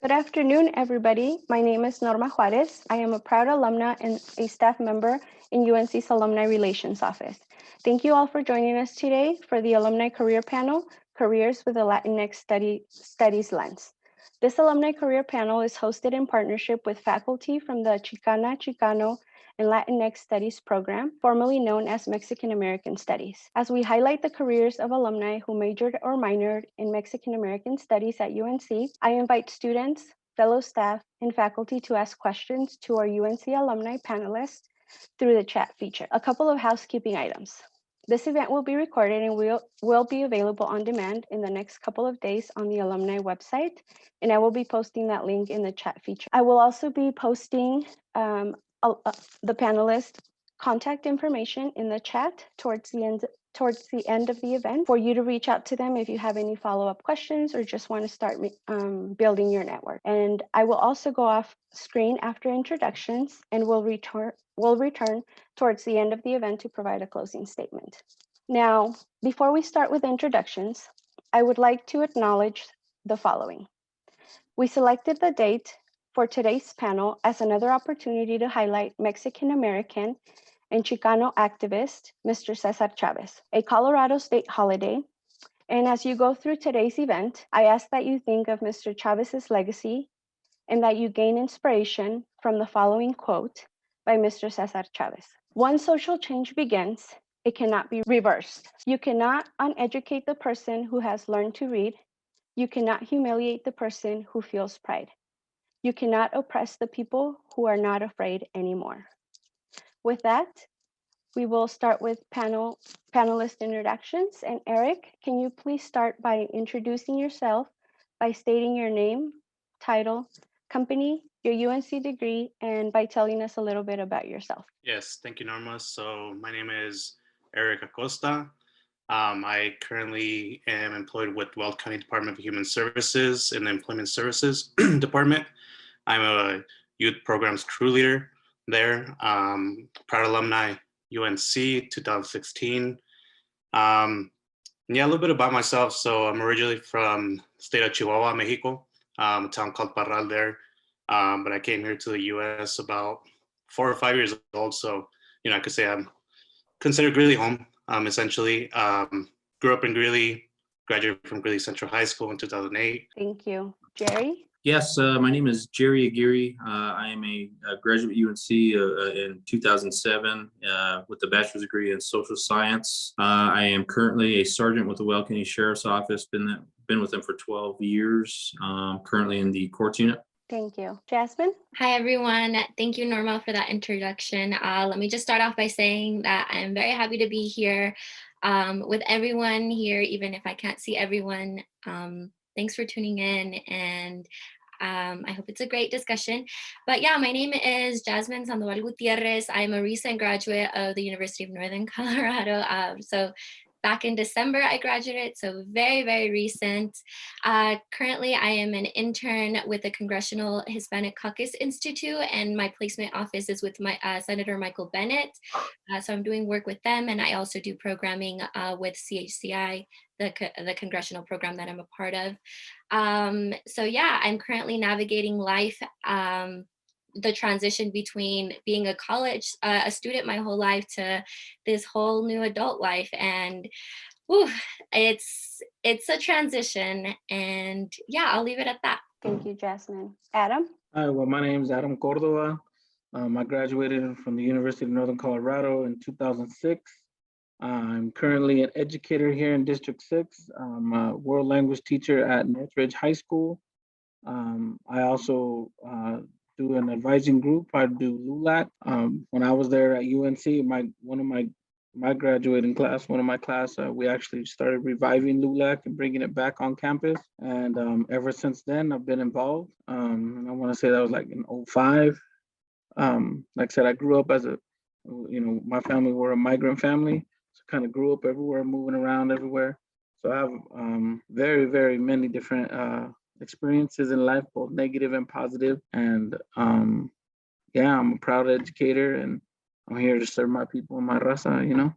Good afternoon, everybody. My name is Norma Juarez. I am a proud alumna and a staff member in UNC's Alumni Relations Office. Thank you all for joining us today for the Alumni Career Panel, Careers with the LatinX Studies Lens. This Alumni Career Panel is hosted in partnership with faculty from the Chicana, Chicano, and Latinx Studies program, formerly known as Mexican American Studies. As we highlight the careers of alumni who majored or minored in Mexican American Studies at UNC, I invite students, fellow staff, and faculty to ask questions to our UNC alumni panelists through the chat feature. A couple of housekeeping items. This event will be recorded and will be available on demand in the next couple of days on the alumni website, and I will be posting that link in the chat feature. I will also be posting the panelist contact information in the chat towards the end of the event for you to reach out to them if you have any follow-up questions or just want to start building your network. And I will also go off screen after introductions and will return towards the end of the event to provide a closing statement. Now, before we start with introductions, I would like to acknowledge the following. We selected the date for today's panel as another opportunity to highlight Mexican American and Chicano activist, Mr. Cesar Chavez, a Colorado state holiday. And as you go through today's event, I ask that you think of Mr. Chavez's legacy and that you gain inspiration from the following quote by Mr. Cesar Chavez. Once social change begins, it cannot be reversed. You cannot uneducate the person who has learned to read. You cannot humiliate the person who feels pride. You cannot oppress the people who are not afraid anymore. With that, we will start with panelist introductions. And Eric, can you please start by introducing yourself by stating your name, title, company, your UNC degree, and by telling us a little bit about yourself. Yes, thank you, Norma. So my name is Eric Acosta. I currently am employed with Weld County Department of Human Services in the Employment Services Department. I'm a youth programs crew leader there. Proud alumni, UNC 2016. Yeah, a little bit about myself. So I'm originally from the state of Chihuahua, Mexico, a town called Parral there. But I came here to the US about 4 or 5 years old. So, I could say I'm considered Greeley home, essentially. Grew up in Greeley, graduated from Greeley Central High School in 2008. Thank you. Jerry? Yes, my name is Jerry Aguirre. I am a graduate at UNC in 2007 with a bachelor's degree in social science. I am currently a sergeant with the Weld County Sheriff's Office. Been with them for 12 years. Currently in the courts unit. Thank you. Jasmine? Hi, everyone. Thank you, Norma, for that introduction. Let me just start off by saying that I'm very happy to be here with everyone here, even if I can't see everyone. Thanks for tuning in, and I hope it's a great discussion. But yeah, my name is Jasmine Sandoval Gutierrez. I'm a recent graduate of the University of Northern Colorado. So back in December, I graduated, so very, very recent. Currently, I am an intern with the Congressional Hispanic Caucus Institute, and my placement office is with my Senator Michael Bennett. So I'm doing work with them, and I also do programming with CHCI, the congressional program that I'm a part of. So yeah, I'm currently navigating life, the transition between being a student my whole life to this whole new adult life, and it's a transition, and yeah, I'll leave it at that. Thank you, Jasmine. Adam? Hi, well, my name is Adam Cordova. I graduated from the University of Northern Colorado in 2006. I'm currently an educator here in District 6. I'm a world language teacher at Northridge High School. I also do an advising group. I do LULAC. When I was there at UNC, my graduating class, one of my class, we actually started reviving LULAC and bringing it back on campus. And ever since then, I've been involved. And I want to say that was like in 2005. Like I said, I grew up as my family were a migrant family. So kind of grew up everywhere, moving around everywhere. So I have very, very many different experiences in life, both negative and positive. And yeah, I'm a proud educator, and I'm here to serve my people and my raza,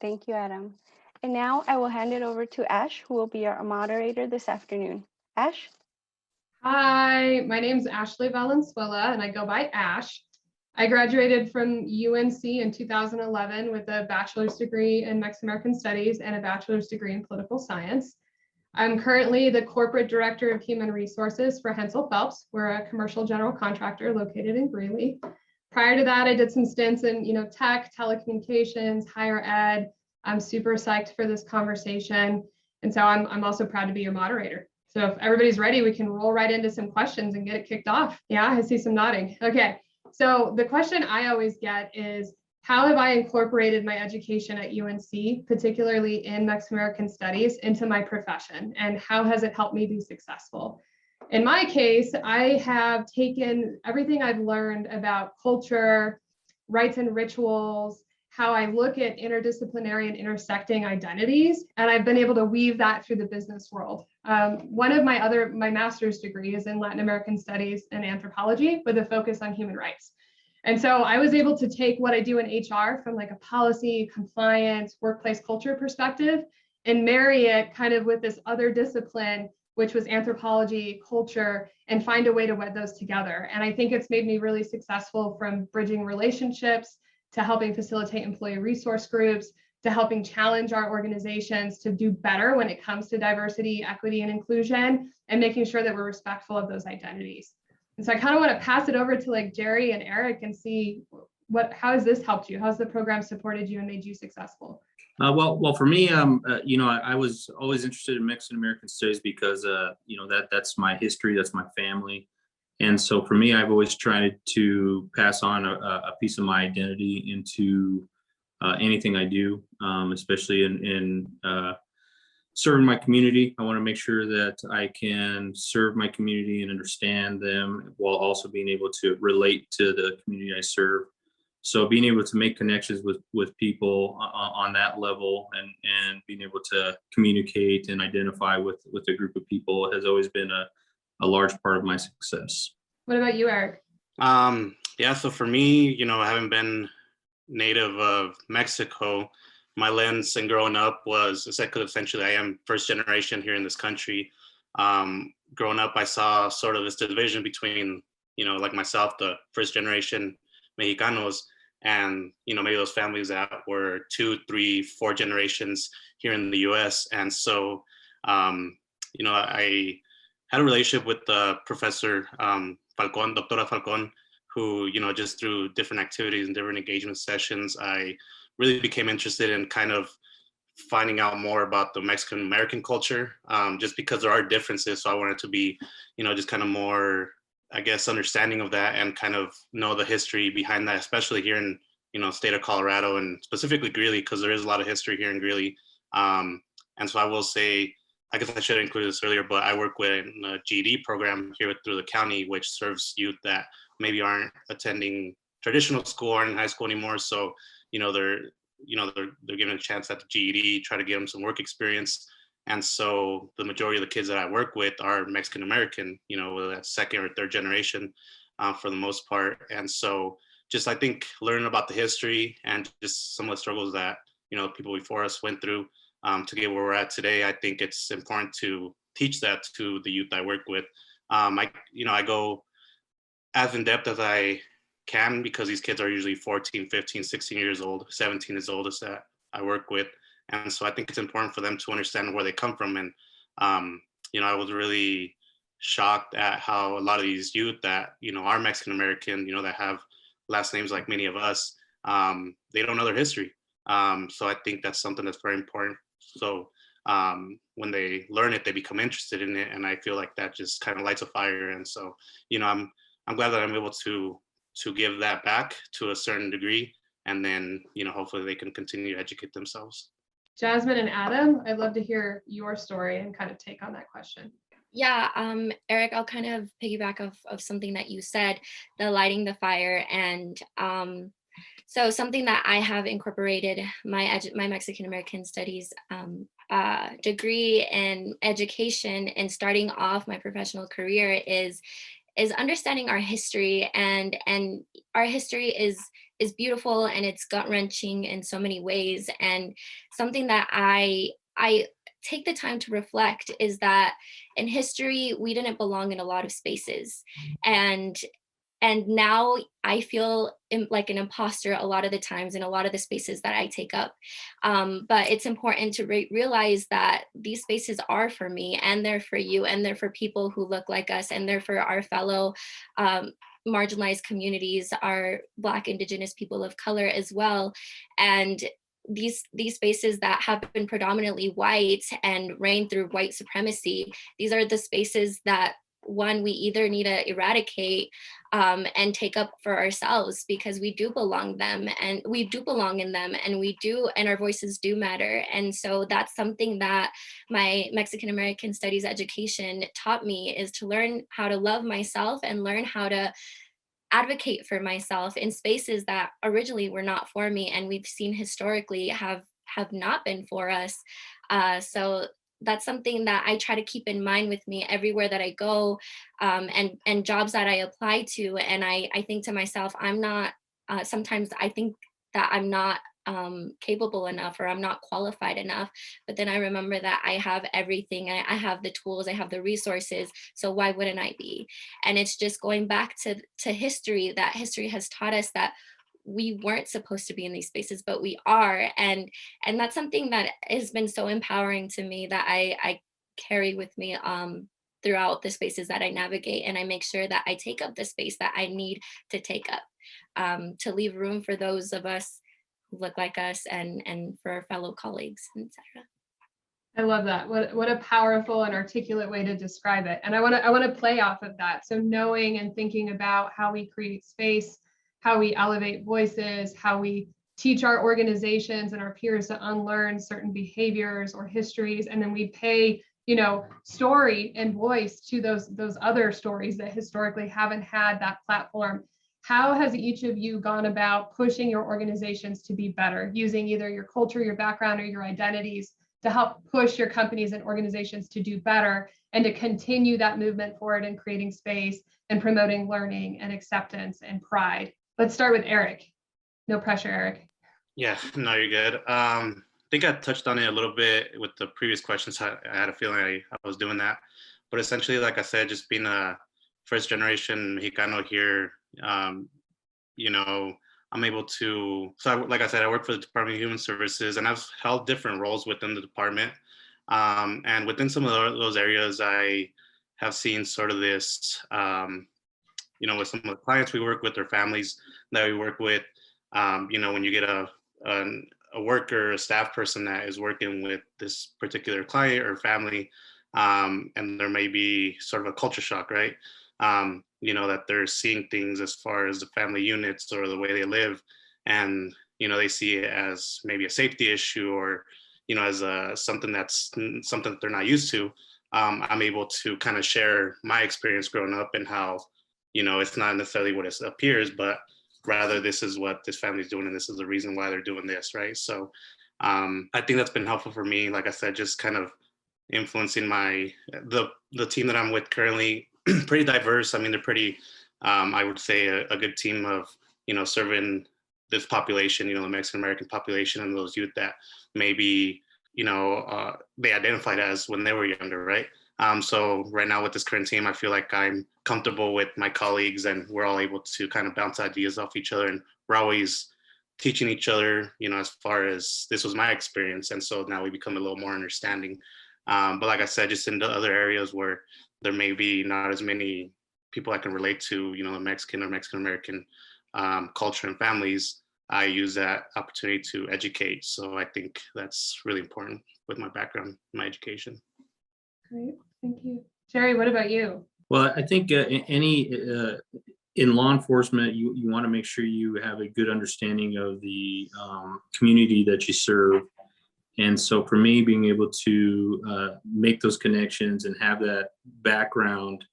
Thank you, Adam. And now I will hand it over to Ash, who will be our moderator this afternoon. Ash? Hi, my name's Ashley Valenzuela and I go by Ash. I graduated from UNC in 2011 with a bachelor's degree in Mexican American Studies and a bachelor's degree in political science. I'm currently the corporate director of human resources for Hensel Phelps. We're a commercial general contractor located in Greeley. Prior to that, I did some stints in tech, telecommunications, higher ed. I'm super psyched for this conversation. And so I'm also proud to be your moderator. So if everybody's ready, we can roll right into some questions and get it kicked off. Yeah, I see some nodding. Okay, so the question I always get is, how have I incorporated my education at UNC, particularly in Mexican American Studies, into my profession? And how has it helped me be successful? In my case, I have taken everything I've learned about culture, rites and rituals, how I look at interdisciplinary and intersecting identities, and I've been able to weave that through the business world. One of my master's degree is in Latin American Studies and Anthropology with a focus on human rights. And so I was able to take what I do in HR from like a policy, compliance, workplace culture perspective and marry it kind of with this other discipline, which was anthropology, culture, and find a way to wed those together. And I think it's made me really successful, from bridging relationships to helping facilitate employee resource groups, to helping challenge our organizations to do better when it comes to diversity, equity, and inclusion, and making sure that we're respectful of those identities. And so I kind of want to pass it over to like Jerry and Eric and see how has this helped you? How's the program supported you and made you successful? Well, for me, I was always interested in Mexican American studies because, that's my history, that's my family. And so for me, I've always tried to pass on a piece of my identity into anything I do, especially in serving my community. I want to make sure that I can serve my community and understand them while also being able to relate to the community I serve. So being able to make connections with people on that level and being able to communicate and identify with a group of people has always been a large part of my success. What about you, Eric? Yeah, so for me, having been native of Mexico, my lens and growing up was essentially I am first generation here in this country. Growing up, I saw sort of this division between, like myself, the first generation Mexicanos, and maybe those families that were 2, 3, 4 generations here in the U.S. And so I had a relationship with Professor Falcon, Doctora Falcon, who just through different activities and different engagement sessions, I really became interested in kind of finding out more about the Mexican American culture, just because there are differences. So I wanted to be just kind of more, I guess, understanding of that and kind of know the history behind that, especially here in, state of Colorado and specifically Greeley, because there is a lot of history here in Greeley. And so I will say, I guess I should have included this earlier, but I work with a GED program here through the county, which serves youth that maybe aren't attending traditional school, aren't in high school anymore. So, they're given a chance at the GED, try to give them some work experience. And so the majority of the kids that I work with are Mexican American, whether that's second or third generation for the most part. And so just, I think, learning about the history and just some of the struggles that, people before us went through to get where we're at today, I think it's important to teach that to the youth I work with. I go as in depth as I can, because these kids are usually 14, 15, 16 years old, 17 is the oldest that I work with. And so I think it's important for them to understand where they come from. And, I was really shocked at how a lot of these youth that, are Mexican American, that have last names like many of us, they don't know their history. So I think that's something that's very important. So when they learn it, they become interested in it. And I feel like that just kind of lights a fire. And so, I'm glad that I'm able to give that back to a certain degree. And then, hopefully they can continue to educate themselves. Jasmine and Adam, I'd love to hear your story and kind of take on that question. Yeah, Eric, I'll kind of piggyback of something that you said, the lighting the fire. And so something that I have incorporated my Mexican American Studies degree in education and starting off my professional career is understanding our history, and our history is beautiful and it's gut-wrenching in so many ways. And something that I take the time to reflect is that in history, we didn't belong in a lot of spaces. And now I feel like an imposter a lot of the times in a lot of the spaces that I take up. But it's important to realize that these spaces are for me, and they're for you, and they're for people who look like us, and they're for our fellow marginalized communities, our Black, Indigenous, people of color as well. And these spaces that have been predominantly white and reigned through white supremacy, these are the spaces that, one, we either need to eradicate and take up for ourselves, because we do belong them, and we do belong in them, and our voices do matter. And so that's something that my Mexican American Studies education taught me, is to learn how to love myself and learn how to advocate for myself in spaces that originally were not for me, and we've seen historically have not been for us. So that's something that I try to keep in mind with me everywhere that I go, and jobs that I apply to. And I think to myself, I'm not, sometimes I think that I'm not capable enough, or I'm not qualified enough. But then I remember that I have everything. I have the tools, I have the resources. So why wouldn't I be? And it's just going back to history, that history has taught us that we weren't supposed to be in these spaces, but we are. And that's something that has been so empowering to me, that I carry with me throughout the spaces that I navigate. And I make sure that I take up the space that I need to take up, to leave room for those of us who look like us, and for our fellow colleagues, etc. I love that. What a powerful and articulate way to describe it. And I want to play off of that. So knowing and thinking about how we create space, how we elevate voices, how we teach our organizations and our peers to unlearn certain behaviors or histories, and then we pay, story and voice to those other stories that historically haven't had that platform. How has each of you gone about pushing your organizations to be better, using either your culture, your background, or your identities to help push your companies and organizations to do better, and to continue that movement forward and creating space and promoting learning and acceptance and pride? Let's start with Eric. No pressure, Eric. Yeah, no, you're good. I think I touched on it a little bit with the previous questions. I had a feeling I was doing that. But essentially, like I said, just being a first generation Mexicano here, I'm able to, like I said, I work for the Department of Human Services, and I've held different roles within the department. And within some of those areas, I have seen sort of this, with some of the clients we work with, or families that we work with, when you get a worker, a staff person that is working with this particular client or family, and there may be sort of a culture shock, right? That they're seeing things as far as the family units or the way they live, and they see it as maybe a safety issue, or as something that they're not used to. I'm able to kind of share my experience growing up, and how it's not necessarily what it appears, but rather this is what this family is doing, and this is the reason why they're doing this, right? So I think that's been helpful for me. Like I said, just kind of influencing the team that I'm with currently. Pretty diverse. I mean, they're pretty, I would say, a good team of, serving this population, the Mexican American population, and those youth that maybe, they identified as when they were younger, right? So right now with this current team, I feel like I'm comfortable with my colleagues, and we're all able to kind of bounce ideas off each other, and we're always teaching each other, as far as this was my experience. And so now we become a little more understanding. But like I said, just in the other areas where there may be not as many people I can relate to, the Mexican or Mexican American culture and families, I use that opportunity to educate. So I think that's really important with my background, my education. Great, thank you. Jerry, what about you? Well, I think in law enforcement, you want to make sure you have a good understanding of the community that you serve. And so for me, being able to make those connections and have that background,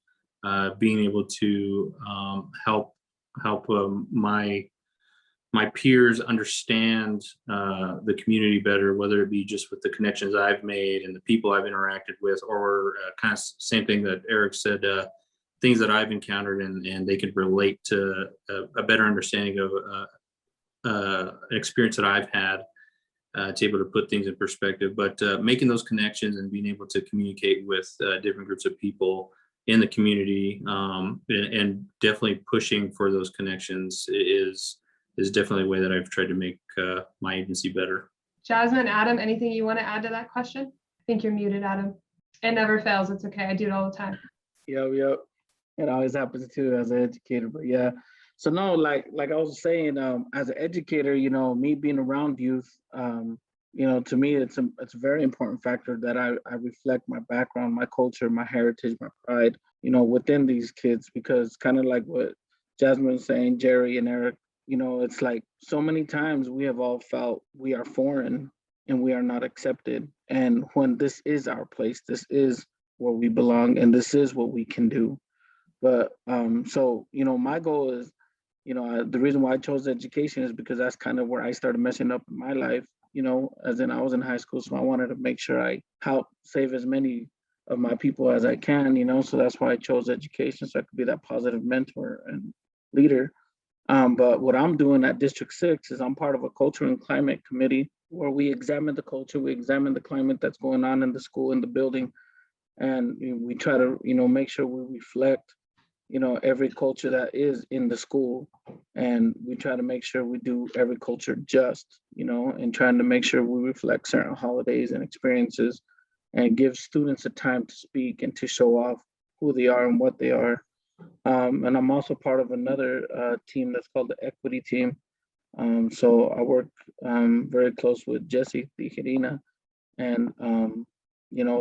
being able to help my peers understand the community better, whether it be just with the connections I've made and the people I've interacted with, or kind of same thing that Eric said, things that I've encountered, and they could relate to a better understanding of an experience that I've had. it's able to put things in perspective. But making those connections and being able to communicate with different groups of people in the community, and definitely pushing for those connections is definitely a way that I've tried to make my agency better. Jasmine, Adam, anything you want to add to that question? I think you're muted, Adam. It never fails. It's okay. I do it all the time. Yep. It always happens too as an educator, but yeah. So no, like I was saying, as an educator, me being around youth, to me, it's a very important factor that I reflect my background, my culture, my heritage, my pride, within these kids, because kind of like what Jasmine was saying, Jerry and Eric, it's like so many times we have all felt we are foreign and we are not accepted. And when this is our place, this is where we belong, and this is what we can do. But so my goal is, the reason why I chose education is because that's kind of where I started messing up in my life, as in I was in high school. So I wanted to make sure I help save as many of my people as I can, so that's why I chose education, so I could be that positive mentor and leader. But what I'm doing at District 6 is I'm part of a culture and climate committee where we examine the culture, we examine the climate that's going on in the school, in the building, and we try to, make sure we reflect, every culture that is in the school, and we try to make sure we do every culture just, and trying to make sure we reflect certain holidays and experiences and give students a time to speak and to show off who they are and what they are. And I'm also part of another team that's called the equity team. So I work very close with Jesse Tijerina, and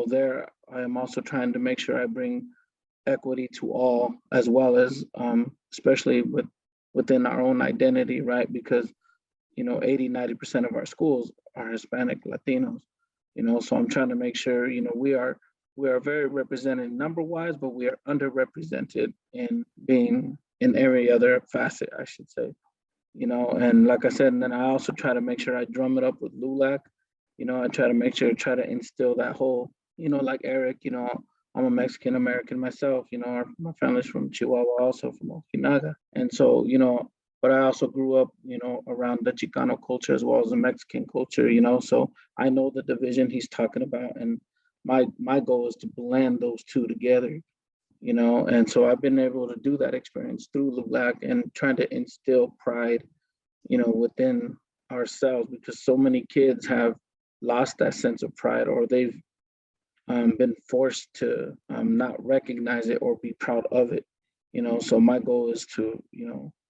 there I am also trying to make sure I bring equity to all, as well as especially within our own identity, right? Because 80-90% of our schools are Hispanic, Latinos, so I'm trying to make sure we are very represented number wise, but we are underrepresented in being in every other facet, I should say. And like I said, and then I also try to make sure I drum it up with LULAC. I try to make sure, try to instill that whole, like Eric, I'm a Mexican American myself, my family's from Chihuahua, also from Okinaga. And so, but I also grew up, around the Chicano culture as well as the Mexican culture, so I know the division he's talking about. And my goal is to blend those two together, and so I've been able to do that experience through LULAC and trying to instill pride, within ourselves, because so many kids have lost that sense of pride, or they've been forced to not recognize it or be proud of it, so my goal is to,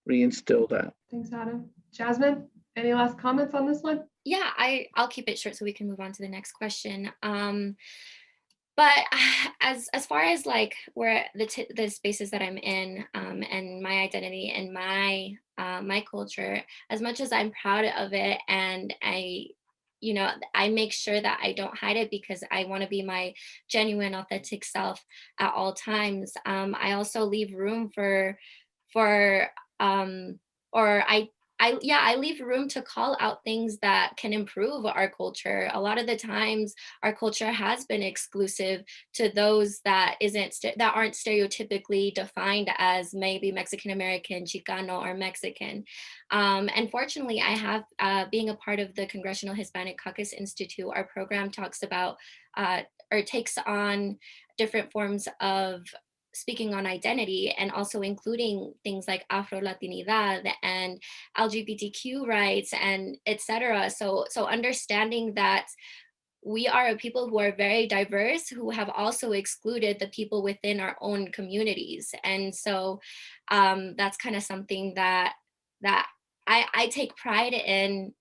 reinstill that. Thanks, Adam. Jasmine, any last comments on this one? Yeah, I'll keep it short so we can move on to the next question. But as far as like where the spaces that I'm in, and my identity and my culture, as much as I'm proud of it, and I make sure that I don't hide it because I want to be my genuine, authentic self at all times. I also leave room I leave room to call out things that can improve our culture. A lot of the times our culture has been exclusive to those that aren't stereotypically defined as maybe Mexican American, Chicano, or Mexican. And fortunately, I have, being a part of the Congressional Hispanic Caucus Institute, our program talks about or takes on different forms of speaking on identity, and also including things like Afro-Latinidad and LGBTQ rights and etc. So understanding that we are a people who are very diverse, who have also excluded the people within our own communities. And so that's kind of something that I take pride in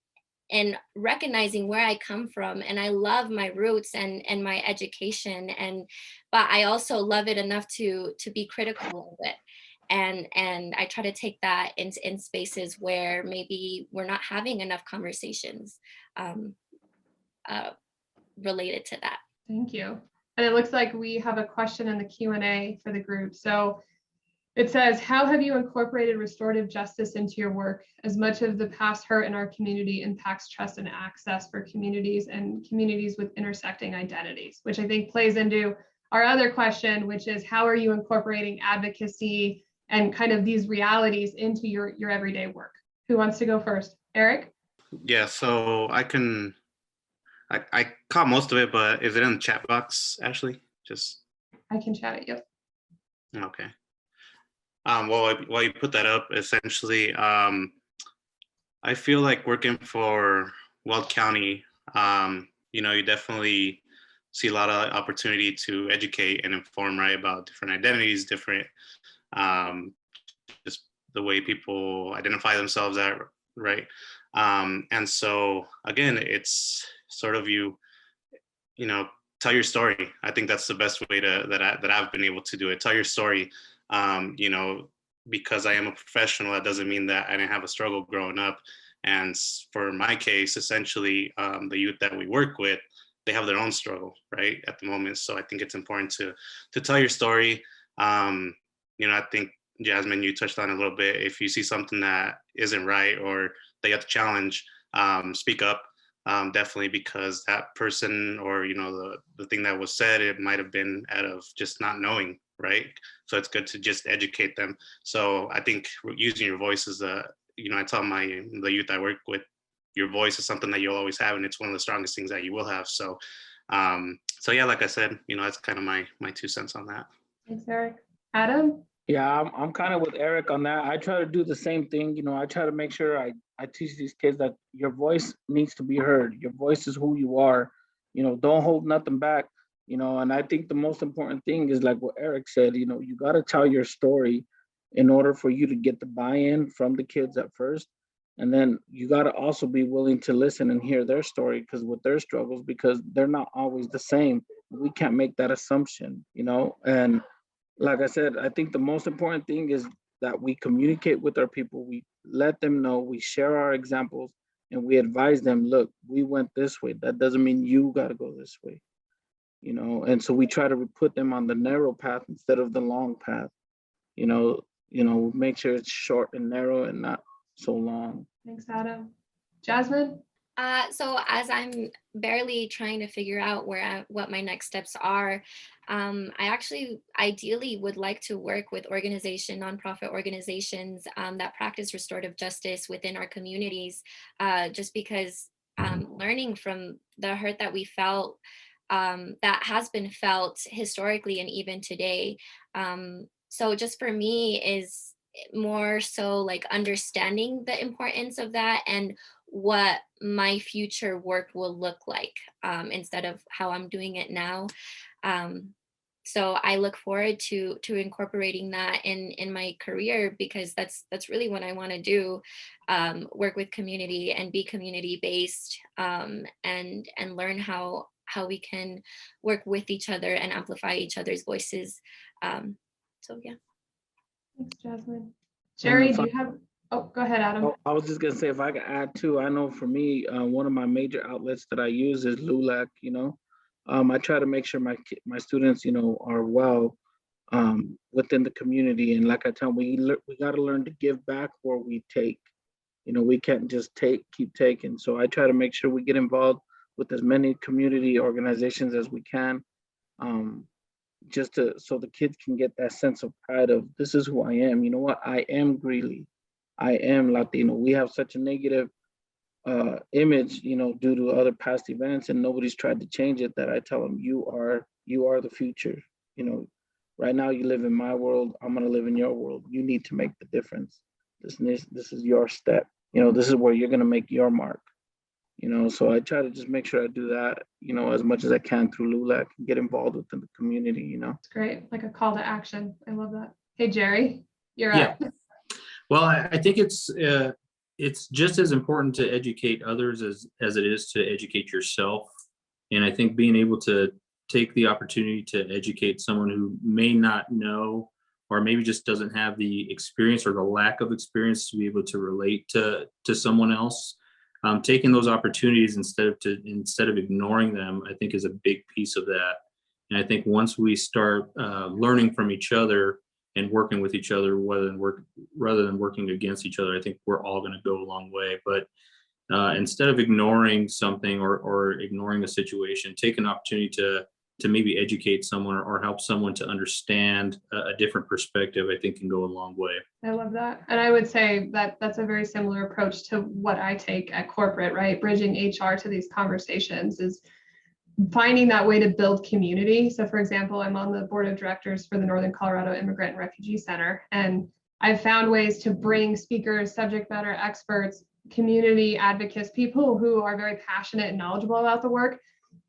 recognizing where I come from. And I love my roots and my education, but I also love it enough to be critical of it. And I try to take that in spaces where maybe we're not having enough conversations related to that. Thank you. And it looks like we have a question in the Q&A for the group. So it says, how have you incorporated restorative justice into your work, as much of the past hurt in our community impacts trust and access for communities and communities with intersecting identities, which I think plays into our other question, which is how are you incorporating advocacy and kind of these realities into your everyday work? Who wants to go first? Eric? Yeah, so I can I caught most of it, but is it in the chat box, Ashley? Just I can chat it. Yep. okay. While you put that up, essentially, I feel like working for Weld County, you definitely see a lot of opportunity to educate and inform, right, about different identities, different, just the way people identify themselves at, right? And so again, it's sort of tell your story. I think that's the best way that I've been able to do it. Tell your story. Because I am a professional, that doesn't mean that I didn't have a struggle growing up. And for my case, essentially, the youth that we work with, they have their own struggle, right, at the moment. So I think it's important to tell your story. I think, Jasmine, you touched on a little bit. If you see something that isn't right or that you have to challenge, speak up. Definitely, because that person or the thing that was said, it might have been out of just not knowing, right? So it's good to just educate them. So I think using your voice is I tell the youth I work with, your voice is something that you'll always have, and it's one of the strongest things that you will have. So yeah, like I said, that's kind of my 2 cents on that. Thanks, Eric. Adam? Yeah, I'm kind of with Eric on that. I try to do the same thing. I try to make sure I teach these kids that your voice needs to be heard. Your voice is who you are. Don't hold nothing back. And I think the most important thing is like what Eric said, you got to tell your story in order for you to get the buy-in from the kids at first. And then you got to also be willing to listen and hear their story because with their struggles, because they're not always the same. We can't make that assumption, and like I said, I think the most important thing is that we communicate with our people. We let them know, we share our examples, and we advise them, look, we went this way. That doesn't mean you got to go this way, And so we try to put them on the narrow path instead of the long path, make sure it's short and narrow and not so long. Thanks, Adam. Jasmine? So as I'm barely trying to figure out what my next steps are, I actually ideally would like to work with nonprofit organizations that practice restorative justice within our communities, just because learning from the hurt that we felt, that has been felt historically and even today. So just for me is more so like understanding the importance of that and what my future work will look like instead of how I'm doing it now. So I look forward to incorporating that in my career because that's really what I want to do, work with community and be community based, and learn how we can work with each other and amplify each other's voices. So yeah. Thanks, Jasmine. Jerry, do you have? Oh, go ahead, Adam. I was just gonna say, if I could add too, I know for me, one of my major outlets that I use is LULAC. I try to make sure my students, are well within the community, and like I tell them, we got to learn to give back where we take. We can't just keep taking. So I try to make sure we get involved with as many community organizations as we can, so the kids can get that sense of pride of this is who I am. You know what? I am Greeley. I am Latino. We have such a negative image, due to other past events, and nobody's tried to change it. That I tell them, you are the future. Right now you live in my world. I'm gonna live in your world. You need to make the difference. This is your step. This is where you're gonna make your mark. So I try to just make sure I do that, as much as I can through LULAC and get involved within the community. It's great, like a call to action. I love that. Hey, Jerry, you're up. Yeah. Well, I think it's just as important to educate others as it is to educate yourself. And I think being able to take the opportunity to educate someone who may not know, or maybe just doesn't have the experience or the lack of experience to be able to relate to someone else, taking those opportunities instead of ignoring them, I think is a big piece of that. And I think once we start learning from each other and working with each other rather than working against each other, I think we're all going to go a long way. But instead of ignoring something or ignoring the situation, take an opportunity to maybe educate someone or help someone to understand a different perspective, I think can go a long way. I love that. And I would say that that's a very similar approach to what I take at corporate, right? Bridging HR to these conversations is finding that way to build community. So for example, I'm on the board of directors for the Northern Colorado Immigrant and Refugee Center, and I've found ways to bring speakers, subject matter experts, community advocates, people who are very passionate and knowledgeable about the work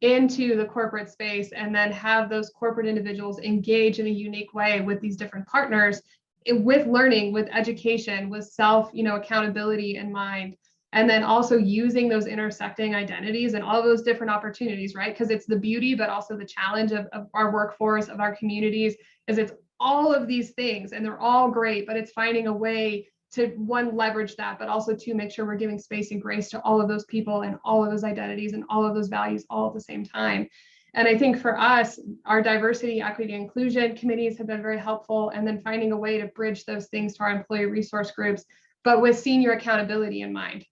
into the corporate space, and then have those corporate individuals engage in a unique way with these different partners, with learning, with education, with self, accountability in mind. And then also using those intersecting identities and all of those different opportunities, right? Because it's the beauty, but also the challenge of our workforce, of our communities, is it's all of these things, and they're all great, but it's finding a way to, one, leverage that, but also to make sure we're giving space and grace to all of those people and all of those identities and all of those values all at the same time. And I think for us, our diversity, equity, and inclusion committees have been very helpful, and then finding a way to bridge those things to our employee resource groups, but with senior accountability in mind.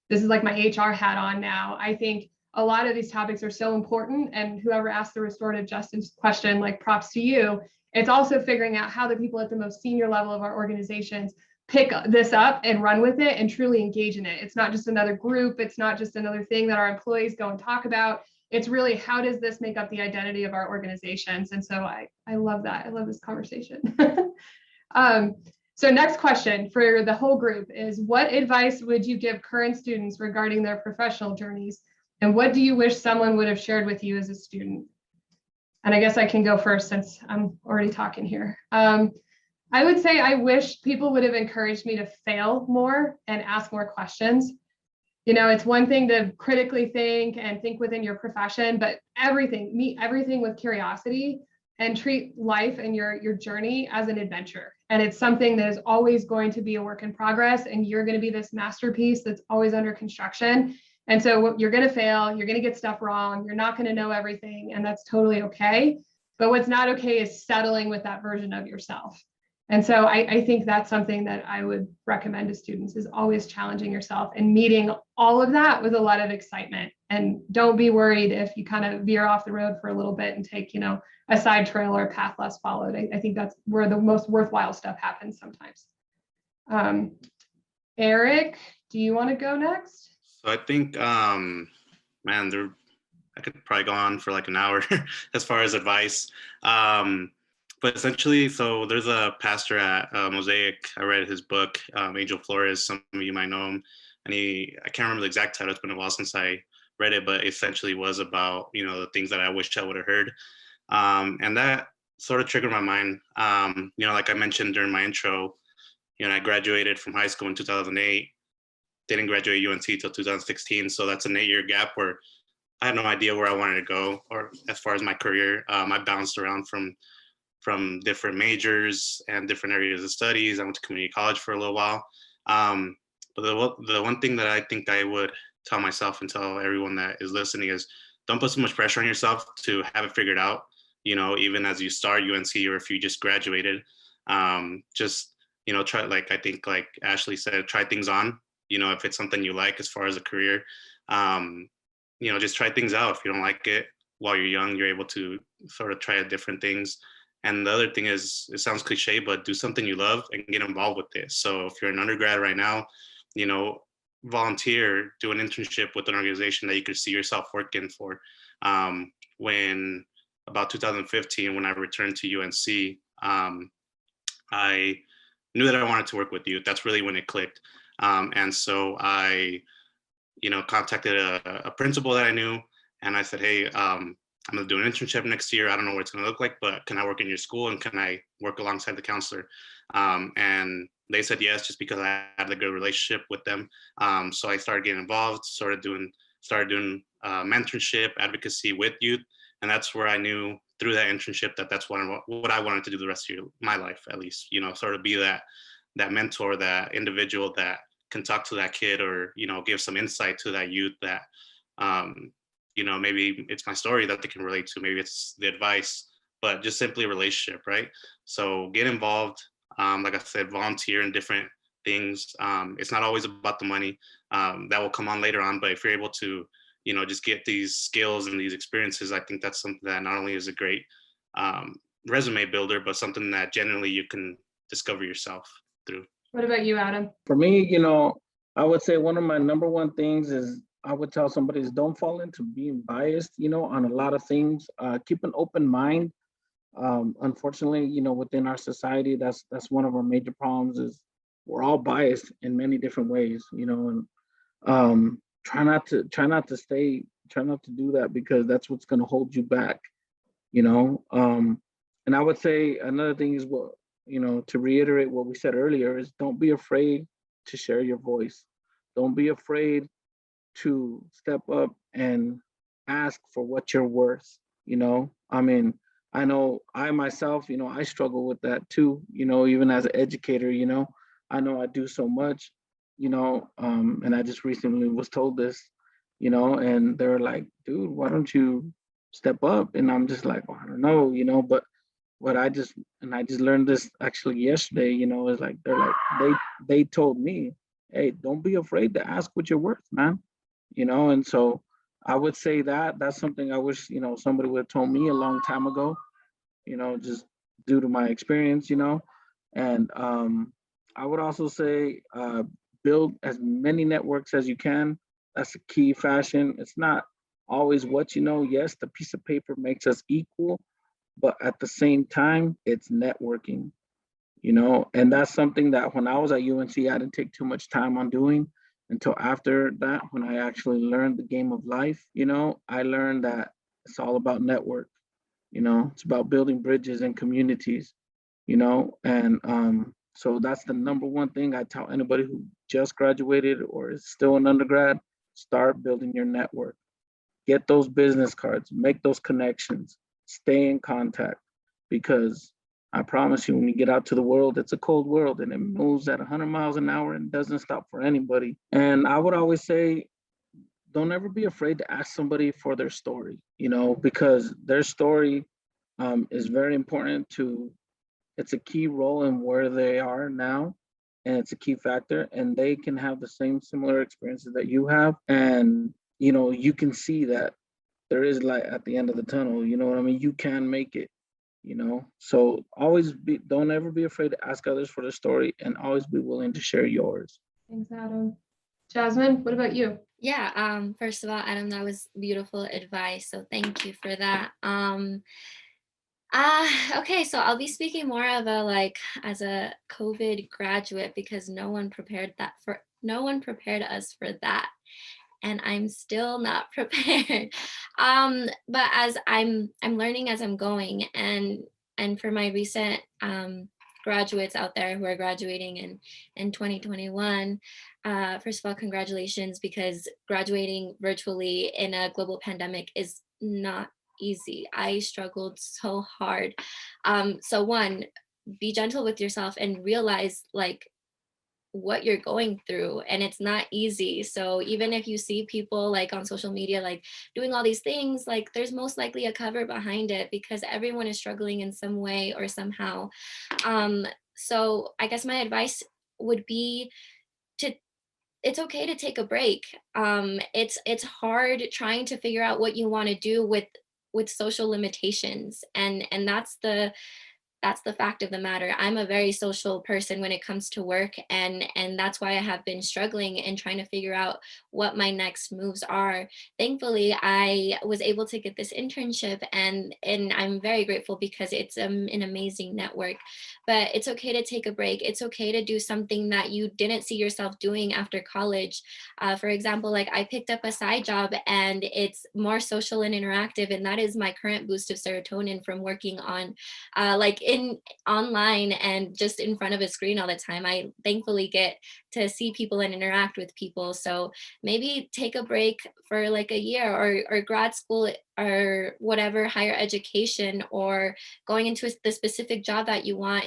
This is like my HR hat on now. I think a lot of these topics are so important, and whoever asked the restorative justice question, like, props to you. It's also figuring out how the people at the most senior level of our organizations pick this up and run with it and truly engage in it. It's not just another group. It's not just another thing that our employees go and talk about. It's really, how does this make up the identity of our organizations? And so I love that. I love this conversation. So next question for the whole group is, what advice would you give current students regarding their professional journeys? And what do you wish someone would have shared with you as a student? And I guess I can go first since I'm already talking here. I would say I wish people would have encouraged me to fail more and ask more questions. It's one thing to critically think and think within your profession, but meet everything with curiosity and treat life and your journey as an adventure. And it's something that is always going to be a work in progress, and you're going to be this masterpiece that's always under construction. And so you're going to fail, you're going to get stuff wrong, you're not going to know everything, and that's totally okay. But what's not okay is settling with that version of yourself. And so I think that's something that I would recommend to students, is always challenging yourself and meeting all of that with a lot of excitement. And don't be worried if you kind of veer off the road for a little bit and take, a side trail or a path less followed. I think that's where the most worthwhile stuff happens sometimes. Eric, do you want to go next? So I think, man, I could probably go on for like an hour as far as advice. But essentially, so there's a pastor at Mosaic. I read his book, Angel Flores. Some of you might know him. And I can't remember the exact title. It's been a while since I read it, but essentially was about, the things that I wish I would have heard. And that sort of triggered my mind. Like I mentioned during my intro, I graduated from high school in 2008, didn't graduate UNC till 2016. So that's an 8-year gap where I had no idea where I wanted to go, or as far as my career. I bounced around from different majors and different areas of studies. I went to community college for a little while. But the one thing that I think I would tell myself and tell everyone that is listening is, don't put so much pressure on yourself to have it figured out, even as you start UNC or if you just graduated. Just, try, like I think like Ashley said, try things on, if it's something you like as far as a career, just try things out. If you don't like it while you're young, you're able to sort of try different things. And the other thing is, it sounds cliche, but do something you love and get involved with it. So if you're an undergrad right now, volunteer, do an internship with an organization that you could see yourself working for. When about 2015, when I returned to UNC, I knew that I wanted to work with youth. That's really when it clicked. And so I, contacted a principal that I knew, and I said, hey, I'm gonna do an internship next year. I don't know what it's gonna look like, but can I work in your school and can I work alongside the counselor? And they said yes, just because I had a good relationship with them. So I started getting involved, started doing mentorship, advocacy with youth. And that's where I knew through that internship that that's what I wanted to do the rest of my life, at least, sort of be that mentor, that individual that can talk to that kid, or, give some insight to that youth that, maybe it's my story that they can relate to, maybe it's the advice, but just simply a relationship, right? So get involved. Like I said, volunteer in different things. It's not always about the money. That will come on later on, but if you're able to just get these skills and these experiences. I think that's something that not only is a great resume builder, but something that generally you can discover yourself through. What about you, Adam? For me, I would say one of my number one things is I would tell somebody is don't fall into being biased, on a lot of things. Keep an open mind. Unfortunately, within our society, that's one of our major problems is we're all biased in many different ways, and try not to do that because that's what's going to hold you back, and I would say another thing is to reiterate what we said earlier is don't be afraid to share your voice. Don't be afraid to step up and ask for what you're worth. I mean, I know I myself, I struggle with that too, even as an educator, I know I do so much, and I just recently was told this, and they're like, dude, why don't you step up? And I'm just like, well, I don't know, but what I just learned this actually yesterday, is like, they're like, they told me, hey, don't be afraid to ask what you're worth, man. And so I would say that's something I wish, somebody would have told me a long time ago, just due to my experience, and I would also say build as many networks as you can. That's a key fashion. It's not always what you know. Yes, the piece of paper makes us equal, but at the same time, it's networking, and that's something that when I was at UNC, I didn't take too much time on doing until after that, when I actually learned the game of life, I learned that it's all about network, it's about building bridges and communities, and so that's the number one thing I tell anybody who just graduated or is still an undergrad, start building your network, get those business cards, make those connections, stay in contact, because I promise you, when you get out to the world, it's a cold world and it moves at 100 miles an hour and doesn't stop for anybody. And I would always say, don't ever be afraid to ask somebody for their story, because their story is very important it's a key role in where they are now. And it's a key factor, and they can have the same similar experiences that you have. And, you can see that there is light at the end of the tunnel, you know what I mean? You can make it. So don't ever be afraid to ask others for their story, and always be willing to share yours. Thanks, Adam. Jasmine, what about you? Yeah, first of all, Adam, that was beautiful advice, so thank you for that. Okay, so I'll be speaking more of as a COVID graduate, because no one prepared us for that, and I'm still not prepared. But as I'm learning as I'm going, and for my recent graduates out there who are graduating in 2021, first of all, congratulations, because graduating virtually in a global pandemic is not easy. I struggled so hard. So one, be gentle with yourself and realize what you're going through, and it's not easy. So even if you see people on social media doing all these things, there's most likely a cover behind it, because everyone is struggling in some way or somehow. So I guess my advice would be it's okay to take a break. It's hard trying to figure out what you want to do with social limitations, and that's the fact of the matter. I'm a very social person when it comes to work, and that's why I have been struggling and trying to figure out what my next moves are. Thankfully, I was able to get this internship, and I'm very grateful, because it's an amazing network. But it's okay to take a break. It's okay to do something that you didn't see yourself doing after college. For example, I picked up a side job, and it's more social and interactive, and that is my current boost of serotonin from working on in online and just in front of a screen all the time. I thankfully get to see people and interact with people. So maybe take a break for a year, or grad school, or whatever, higher education, or going into the specific job that you want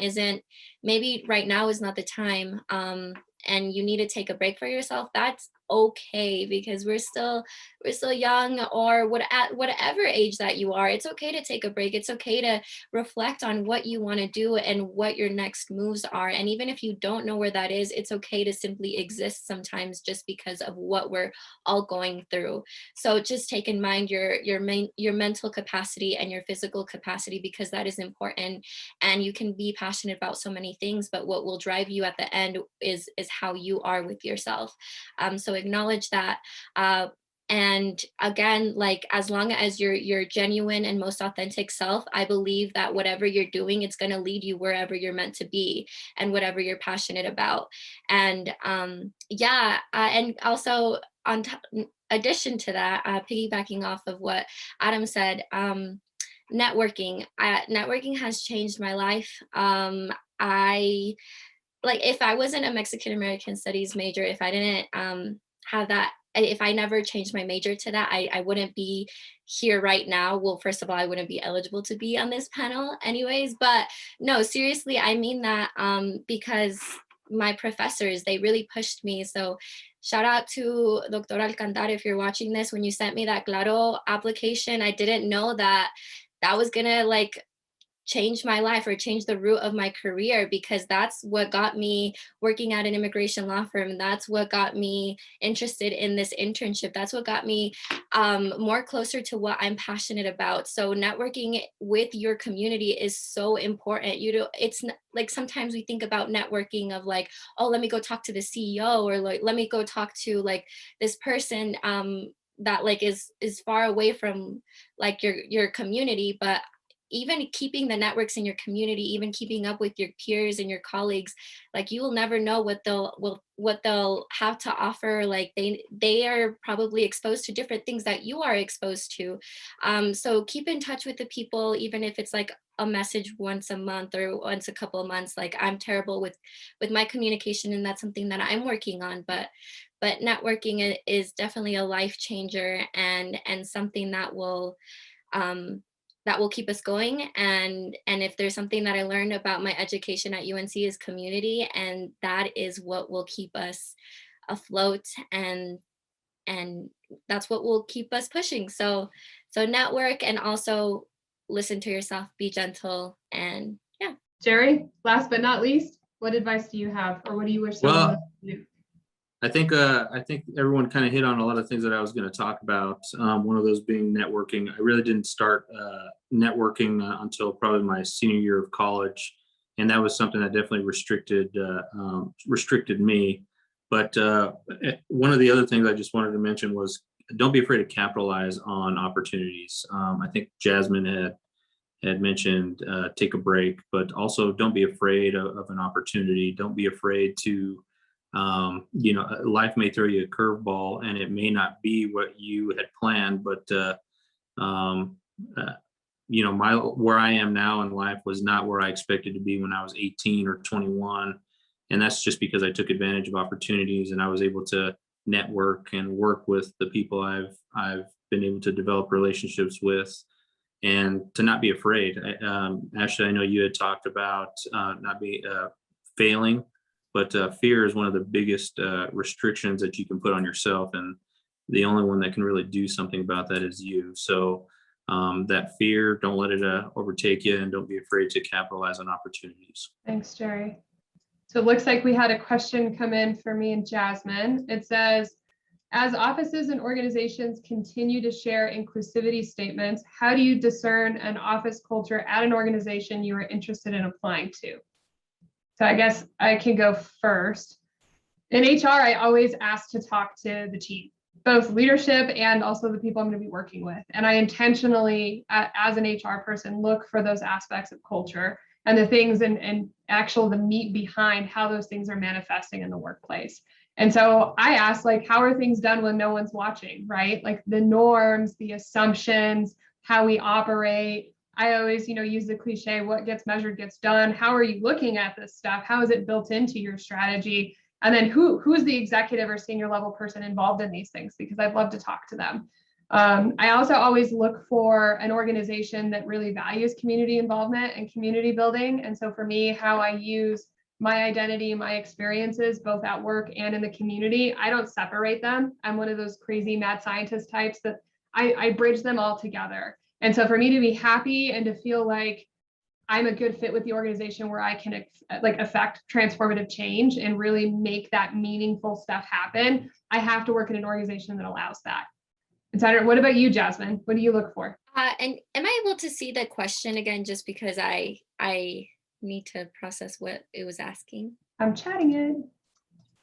maybe right now is not the time, and you need to take a break for yourself. That's okay, because we're still young, or at whatever age that you are. It's okay to take a break. It's okay to reflect on what you want to do and what your next moves are. And even if you don't know where that is, it's okay to simply exist sometimes, just because of what we're all going through. So just take in mind your mental capacity and your physical capacity, because that is important. And you can be passionate about so many things, but what will drive you at the end is how you are with yourself. So acknowledge that. And again, like, as long as you're genuine and most authentic self, I believe that whatever you're doing, it's going to lead you wherever you're meant to be and whatever you're passionate about. And and also addition to that, piggybacking off of what Adam said, networking. Networking has changed my life. I like, if I wasn't a Mexican American studies major, if I didn't have that, if I never changed my major to that, I wouldn't be here right now. Well, first of all, I wouldn't be eligible to be on this panel anyways, but no, seriously, I mean that, because my professors, they really pushed me. So shout out to Dr. Alcantar, if you're watching this. When you sent me that Claro application, I didn't know that was gonna like change my life or change the route of my career, because that's what got me working at an immigration law firm. That's what got me interested in this internship. That's what got me more closer to what I'm passionate about. So networking with your community is so important. It's like, sometimes we think about networking of like, oh, let me go talk to the CEO, or like, let me go talk to like this person that like is far away from like your community. But even keeping the networks in your community, even keeping up with your peers and your colleagues, like, you will never know what they'll have to offer. Like, they are probably exposed to different things that you are exposed to. So keep in touch with the people, even if it's like a message once a month or once a couple of months. Like, I'm terrible with my communication, and that's something that I'm working on. But networking is definitely a life changer, and something that will keep us going. And if there's something that I learned about my education at UNC, is community, and that is what will keep us afloat, and that's what will keep us pushing. So network, and also listen to yourself, be gentle, and yeah. Jerry, last but not least, what advice do you have, or what do you wish someone else to do? I think everyone kind of hit on a lot of things that I was going to talk about. One of those being networking. I really didn't start networking until probably my senior year of college, and that was something that definitely restricted me. But one of the other things I just wanted to mention was, don't be afraid to capitalize on opportunities. I think Jasmine had mentioned take a break, but also don't be afraid of an opportunity. Don't be afraid to life may throw you a curveball, and it may not be what you had planned, but where I am now in life was not where I expected to be when I was 18 or 21. And that's just because I took advantage of opportunities, and I was able to network and work with the people I've been able to develop relationships with, and to not be afraid. Ashley, I know you had talked about not be failing. But fear is one of the biggest restrictions that you can put on yourself. And the only one that can really do something about that is you. So that fear, don't let it overtake you, and don't be afraid to capitalize on opportunities. Thanks, Jerry. So it looks like we had a question come in for me and Jasmine. It says, as offices and organizations continue to share inclusivity statements, how do you discern an office culture at an organization you are interested in applying to? So I guess I can go first. In HR, I always ask to talk to the team, both leadership and also the people I'm going to be working with. And I intentionally, as an HR person, look for those aspects of culture and the things and actual the meat behind how those things are manifesting in the workplace. And so I ask, like, how are things done when no one's watching, right? Like the norms, the assumptions, how we operate. I always, use the cliche, what gets measured gets done. How are you looking at this stuff? How is it built into your strategy? And then who's the executive or senior level person involved in these things? Because I'd love to talk to them. I also always look for an organization that really values community involvement and community building. And so for me, how I use my identity, my experiences, both at work and in the community, I don't separate them. I'm one of those crazy mad scientist types that I bridge them all together. And so for me to be happy and to feel like I'm a good fit with the organization where I can like affect transformative change and really make that meaningful stuff happen, I have to work in an organization that allows that. And so what about you, Jasmine? What do you look for? And am I able to see the question again, just because I need to process what it was asking? I'm chatting it.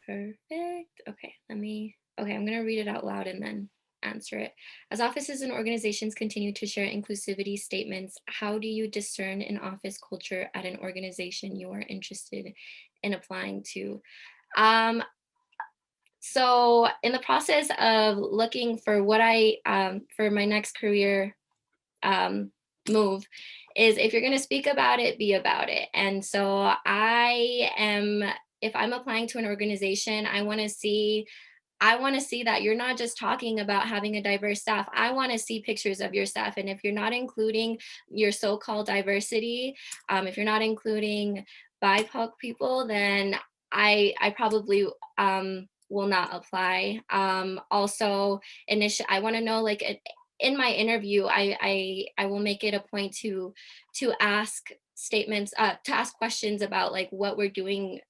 Perfect. Okay, I'm gonna read it out loud and then answer it. As offices and organizations continue to share inclusivity statements, how do you discern an office culture at an organization you are interested in applying to? So in the process of looking for what for my next career move, is if you're going to speak about it, be about it. And so if I'm applying to an organization, I want to see that you're not just talking about having a diverse staff. I want to see pictures of your staff. And if you're not including your so-called diversity, if you're not including BIPOC people, then I probably will not apply. Also, I want to know, like, in my interview, I will make it a point to ask questions about like what we're doing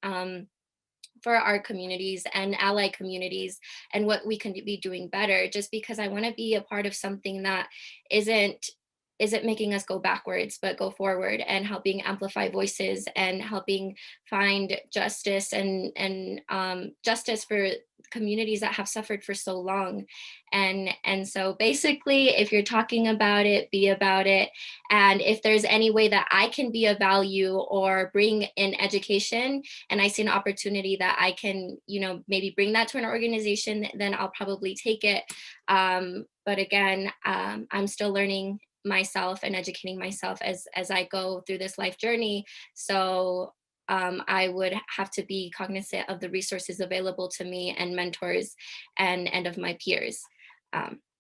for our communities and ally communities and what we can be doing better, just because I want to be a part of something that isn't making us go backwards, but go forward, and helping amplify voices and helping find justice and justice for communities that have suffered for so long. And so basically, if you're talking about it, be about it. And if there's any way that I can be of value or bring in education, and I see an opportunity that I can, maybe bring that to an organization, then I'll probably take it. But again, I'm still learning myself and educating myself as I go through this life journey. So I would have to be cognizant of the resources available to me and mentors and of my peers.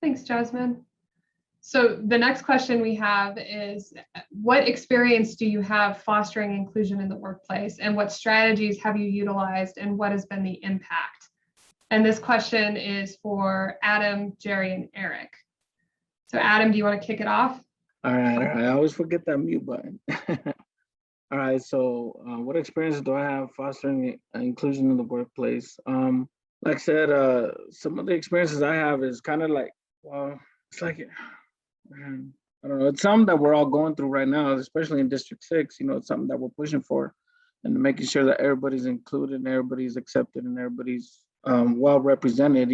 Thanks, Jasmine. So the next question we have is, what experience do you have fostering inclusion in the workplace, and what strategies have you utilized, and what has been the impact? And this question is for Adam, Jerry, and Eric. So Adam, do you want to kick it off? All right. I always forget that mute button. All right. So what experiences do I have fostering inclusion in the workplace? Like I said, some of the experiences I have is kind of like, well, it's like, I don't know, it's something that we're all going through right now, especially in District 6, it's something that we're pushing for, and making sure that everybody's included and everybody's accepted and everybody's well represented,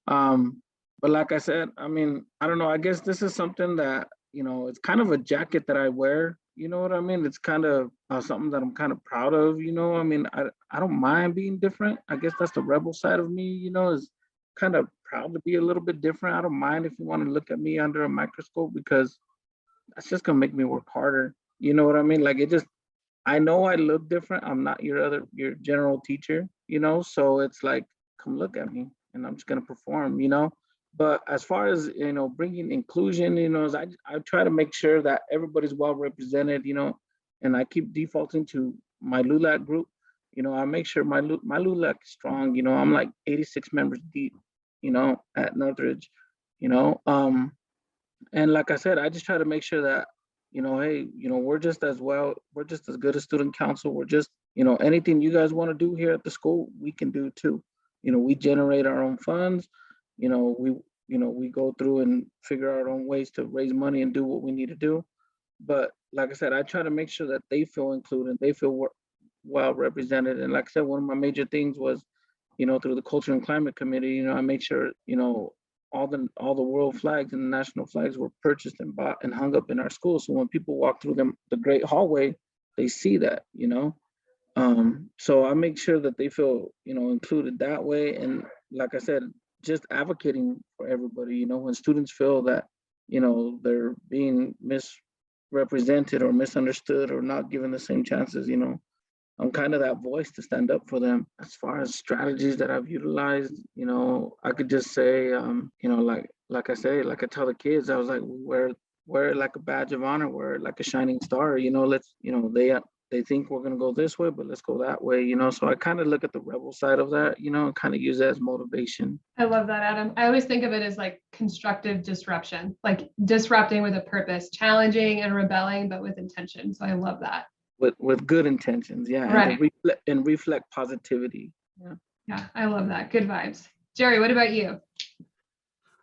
But like I said, I mean, I don't know, I guess this is something that, it's kind of a jacket that I wear, you know what I mean? It's kind of something that I'm kind of proud of, I mean, I don't mind being different. I guess that's the rebel side of me, is kind of proud to be a little bit different. I don't mind if you want to look at me under a microscope, because that's just gonna make me work harder. You know what I mean? Like, I know I look different. I'm not your general teacher, so it's like, come look at me and I'm just gonna perform, But as far as, bringing inclusion, I try to make sure that everybody's well represented, and I keep defaulting to my LULAC group. I make sure my LULAC is strong. I'm like 86 members deep, at Northridge, and like I said, I just try to make sure that, hey, we're just as good as student council. We're just, anything you guys want to do here at the school, we can do too. We generate our own funds. We go through and figure out our own ways to raise money and do what we need to do. But like I said, I try to make sure that they feel included, they feel well represented. And like I said, one of my major things was, through the Culture and Climate Committee, I made sure, all the world flags and the national flags were purchased and bought and hung up in our school. So when people walk through the great hallway, they see that, So I make sure that they feel, included that way. And like I said, just advocating for everybody, when students feel that, they're being misrepresented or misunderstood or not given the same chances, I'm kind of that voice to stand up for them. As far as strategies that I've utilized, I could just say, like I tell the kids, I was like, wear it like a badge of honor, wear it like a shining star, they think we're going to go this way, but let's go that way, you know? So I kind of look at the rebel side of that, you know, and kind of use that as motivation. I love that, Adam. I always think of it as like constructive disruption, like disrupting with a purpose, challenging and rebelling, but with intention. So I love that. With good intentions, yeah, Right. and reflect positivity. Yeah. Yeah, I love that. Good vibes. Jerry, what about you?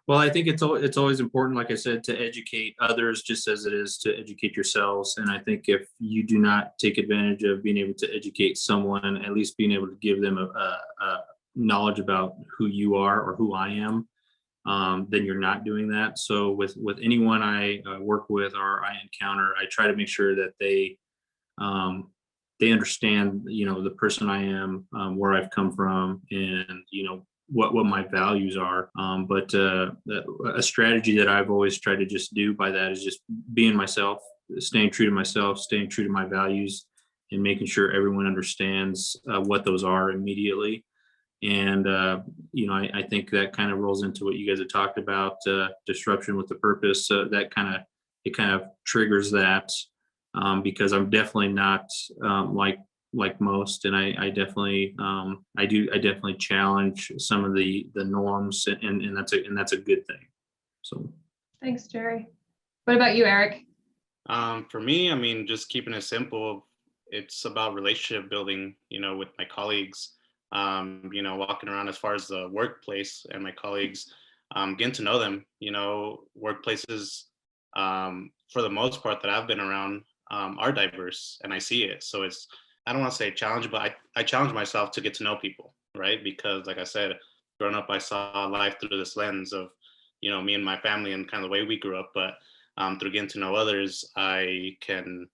Well, I think it's always important, like I said, to educate others just as it is to educate yourselves. And I think if you do not take advantage of being able to educate someone, at least being able to give them a knowledge about who you are or who I am, then you're not doing that. So with anyone I work with or I encounter, I try to make sure that they understand, you know, the person I am, where I've come from, and, you know, what my values are. But a strategy that I've always tried to just do by that is just being myself, staying true to myself, staying true to my values, and making sure everyone understands what those are immediately. And, you know, I think that kind of rolls into what you guys have talked about, disruption with the purpose. That it kind of triggers that, because I'm definitely not like most, and I definitely I definitely challenge some of the norms, and that's a good thing. So Thanks, Jerry. What about you, Eric? For me, I mean, just keeping it simple, it's about relationship building, you know, with my colleagues, you know, walking around as far as the workplace and my colleagues, getting to know them, you know, workplaces, for the most part that I've been around, are diverse, and I see it. So it's, I don't want to say challenge, but I challenge myself to get to know people, right? Because like I said, growing up, I saw life through this lens of, you know, me and my family and kind of the way we grew up. But through getting to know others, I can,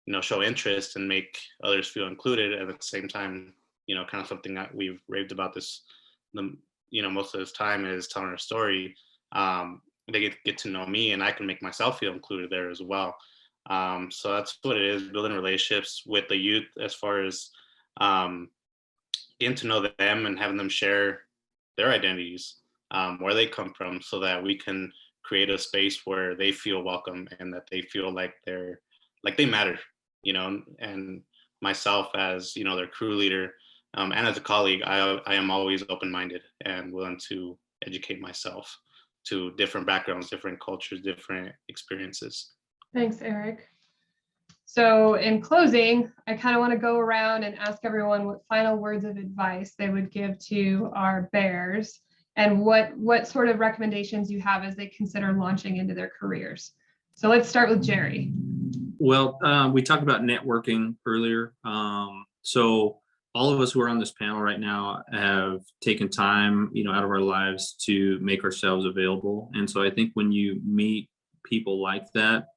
you know, show interest and make others feel included. And at the same time, you know, kind of something that we've raved about you know, most of this time is telling our story. They get to know me, and I can make myself feel included there as well. So that's what it is, building relationships with the youth as far as getting to know them and having them share their identities, where they come from, so that we can create a space where they feel welcome and that they feel like they matter, you know. And myself as, you know, their crew leader, and as a colleague, I am always open-minded and willing to educate myself to different backgrounds, different cultures, different experiences. Thanks, Eric. So in closing, I kind of want to go around and ask everyone what final words of advice they would give to our bears, and what sort of recommendations you have as they consider launching into their careers. So let's start with Jerry. Well, we talked about networking earlier. So all of us who are on this panel right now have taken time, you know, out of our lives to make ourselves available. And so I think when you meet people like that,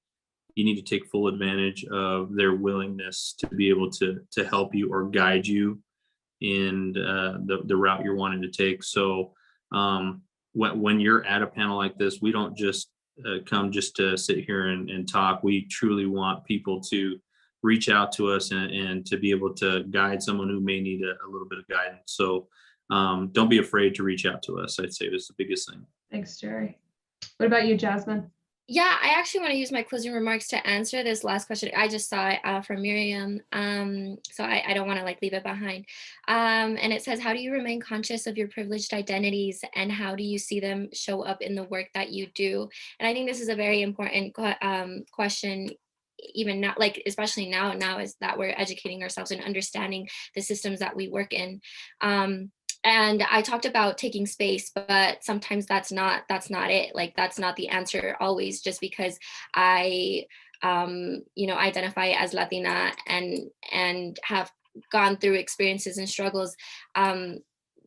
you need to take full advantage of their willingness to be able to help you or guide you in the route you're wanting to take. So when you're at a panel like this, we don't just come just to sit here and talk. We truly want people to reach out to us and to be able to guide someone who may need a little bit of guidance. So don't be afraid to reach out to us. I'd say that's the biggest thing. Thanks, Jerry. What about you, Jasmine? Yeah, I actually want to use my closing remarks to answer this last question. I just saw it from Miriam, so I don't want to leave it behind. And it says, how do you remain conscious of your privileged identities, and how do you see them show up in the work that you do? And I think this is a very important question, even now, especially now is that we're educating ourselves and understanding the systems that we work in. And I talked about taking space, but sometimes that's not it. That's not the answer always, just because I, identify as Latina and have gone through experiences and struggles.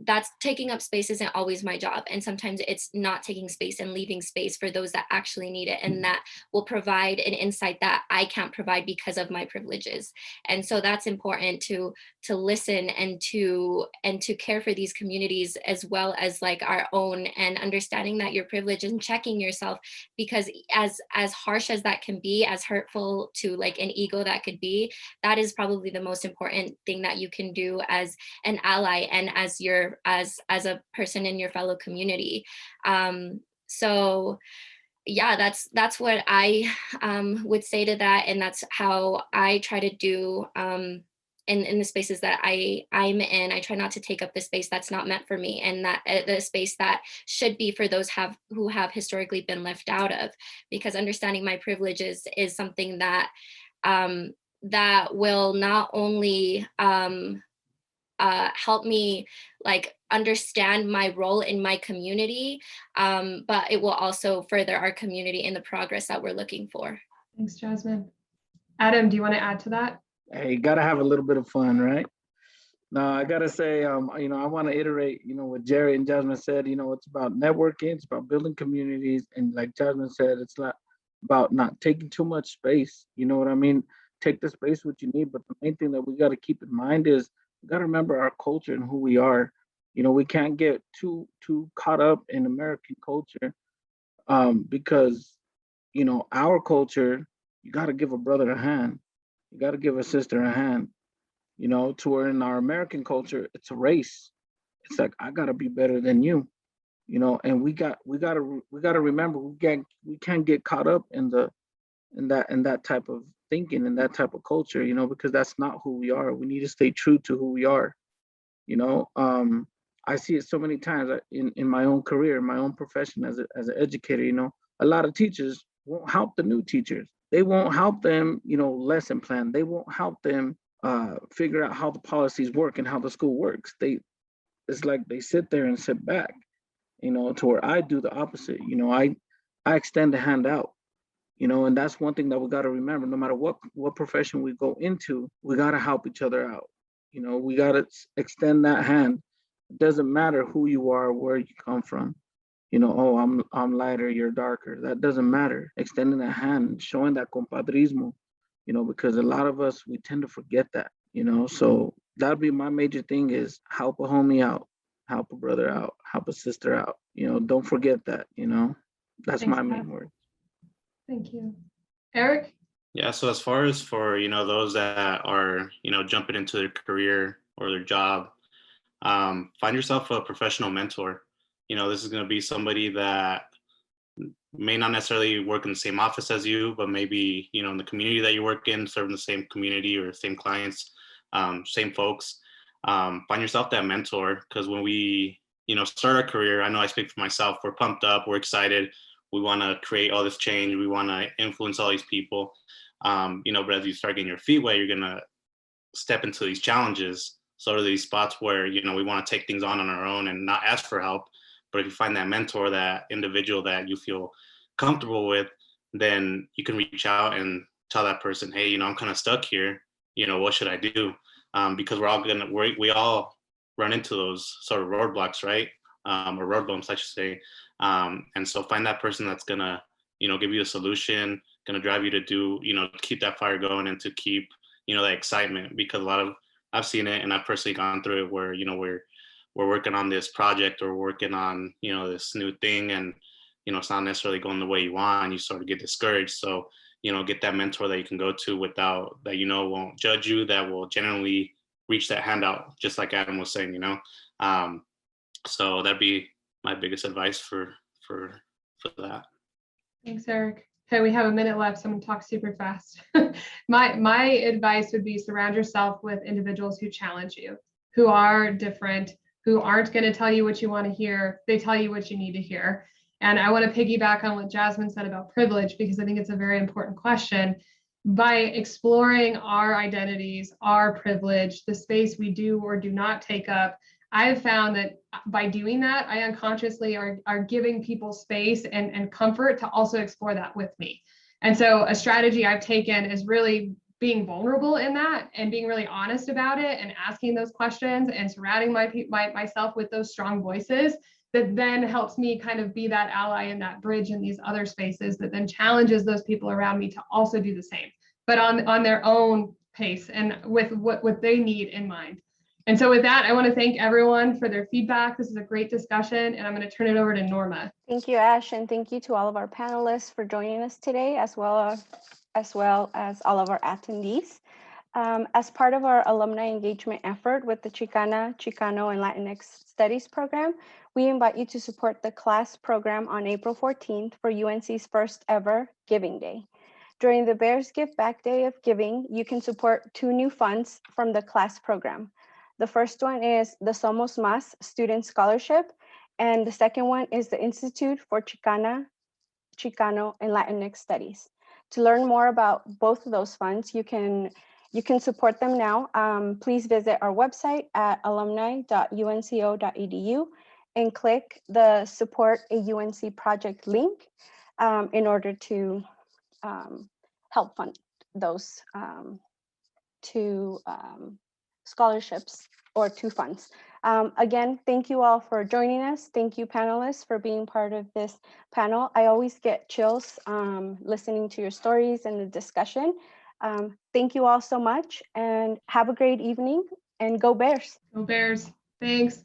That's taking up space isn't always my job. And sometimes it's not taking space and leaving space for those that actually need it, and that will provide an insight that I can't provide because of my privileges. And so that's important to listen and to care for these communities as well as our own, and understanding that you're privileged and checking yourself, because as harsh as that can be, as hurtful to an ego that could be, that is probably the most important thing that you can do as an ally and as a person in your fellow community. So yeah, that's what I would say to that, and that's how I try to do in the spaces that I'm in. I try not to take up the space that's not meant for me, and that the space that should be for those who have historically been left out of, because understanding my privileges is something that that will not only help me like understand my role in my community, but it will also further our community in the progress that we're looking for. Thanks, Jasmine. Adam, do you want to add to that? Hey, you gotta have a little bit of fun, right? No, I gotta say, I want to iterate, what Jerry and Jasmine said. It's about networking, it's about building communities, and like Jasmine said, it's not about not taking too much space. You know what I mean? Take the space what you need, but the main thing that we got to keep in mind is we got to remember our culture and who we are. We can't get too caught up in American culture, because our culture, you got to give a brother a hand, you got to give a sister a hand. To where in our American culture, it's a race. It's like I gotta be better than you, and we gotta remember we can't get caught up in that type of thinking and that type of culture, because that's not who we are. We need to stay true to who we are. I see it so many times in my own career, in my own profession as an educator. A lot of teachers won't help the new teachers. They won't help them, lesson plan. They won't help them figure out how the policies work and how the school works. It's like they sit there and sit back, to where I do the opposite. I extend a hand out, and that's one thing that we got to remember. No matter what profession we go into, we got to help each other out. We got to extend that hand. It doesn't matter who you are, where you come from. Oh, I'm lighter, you're darker. That doesn't matter. Extending a hand, showing that compadrismo, because a lot of us, we tend to forget that, so that'd be my major thing is help a homie out, help a brother out, help a sister out, don't forget that, that's Thanks, my Pat. main word. Thank you. Eric? Yeah, so as far as for, those that are, jumping into their career or their job, find yourself a professional mentor. This is going to be somebody that may not necessarily work in the same office as you, but maybe, in the community that you work in, serving the same community or same clients, same folks. Find yourself that mentor, because when we, start our career, I know I speak for myself, we're pumped up, we're excited. We want to create all this change. We want to influence all these people. But as you start getting your feet wet, you're going to step into these challenges. Sort of these spots where, we want to take things on our own and not ask for help. But if you find that mentor, that individual that you feel comfortable with, then you can reach out and tell that person, hey, I'm kind of stuck here. What should I do? Because we all run into those sort of roadblocks, right? Or road bumps, I should say. And so find that person that's gonna, give you a solution, gonna drive you to do, keep that fire going and to keep, that excitement. Because I've seen it, and I've personally gone through it where, we're working on this project or working on, this new thing, and, it's not necessarily going the way you want, and you sort of get discouraged. So, get that mentor that you can go to without that, won't judge you, that will generally reach that hand out, just like Adam was saying, so that'd be my biggest advice for that. Thanks, Eric. Okay, we have a minute left, so I'm gonna talk super fast. My advice would be surround yourself with individuals who challenge you, who are different, who aren't gonna tell you what you want to hear. They tell you what you need to hear. And I want to piggyback on what Jasmine said about privilege, because I think it's a very important question. By exploring our identities, our privilege, the space we do or do not take up, I've found that by doing that, I unconsciously are giving people space and comfort to also explore that with me. And so a strategy I've taken is really being vulnerable in that and being really honest about it and asking those questions and surrounding myself with those strong voices that then helps me kind of be that ally and that bridge in these other spaces that then challenges those people around me to also do the same, but on their own pace and with what they need in mind. And so with that, I want to thank everyone for their feedback. This is a great discussion, and I'm going to turn it over to Norma. Thank you, Ash, and thank you to all of our panelists for joining us today, as well as all of our attendees. As part of our alumni engagement effort with the Chicana, Chicano, and Latinx Studies program, We invite you to support the class program on April 14th for UNC's first ever Giving Day. During the Bears Give Back Day of Giving, you can support 2 new funds from the class program. The first one is the Somos Más Student Scholarship, and the second one is the Institute for Chicano, and Latinx Studies. To learn more about both of those funds, you can support them now. Please visit our website at alumni.unco.edu and click the Support a UNC Project link in order to help fund those 2 scholarships or 2 funds. Again, thank you all for joining us. Thank you, panelists, for being part of this panel. I always get chills listening to your stories and the discussion. Thank you all so much and have a great evening, and go Bears. Go Bears. Thanks.